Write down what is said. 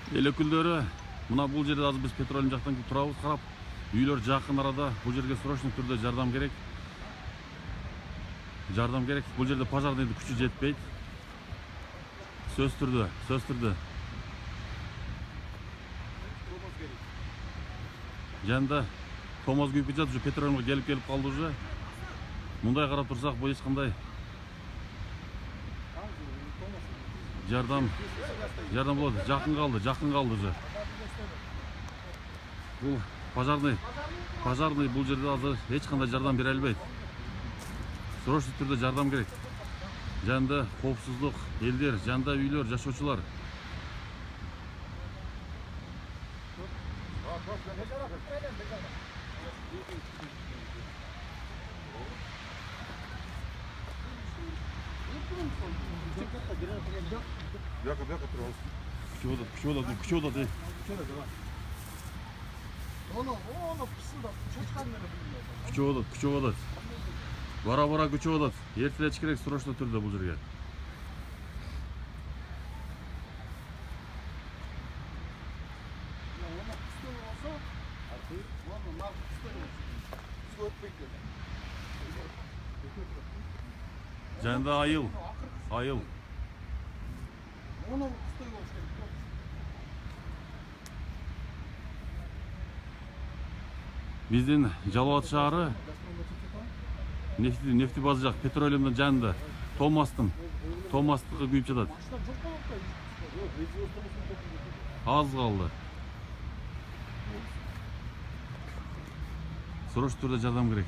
Эл өкүлдөрү, мына бул жерде азыр биз Петролиум жактан турабыз, карап. Үйлөр жакын арада, бул жерге срочный түрдө жардам керек. Жардам керек. Бул жерде пожарныйдын күчү жетпейт. Сөз түрдө. Жанында Томас күйүп жатат, уже Петролиумга келип калды уже. Мындай карап турсак, бул эч кандай жардам болот. Жакын калды уже. Бул пожарный бул жерде азыр эч кандай жардам бере албайт. Срочный түрдө жардам керек. Жанында коопсуздук элдер, жанында үйлөр, жашоочулар. Күчүп атат. Күчүп атат. Бара күчүп атат. Эртелеч керек срочный түрдө бул жерге. Жанында айыл. Биздин Жалал Абад шаары нефти базы жак, Петролиумдун жанында Томастыкы күйүп жатат. Аз калды. Срочный түрдө жардам керек.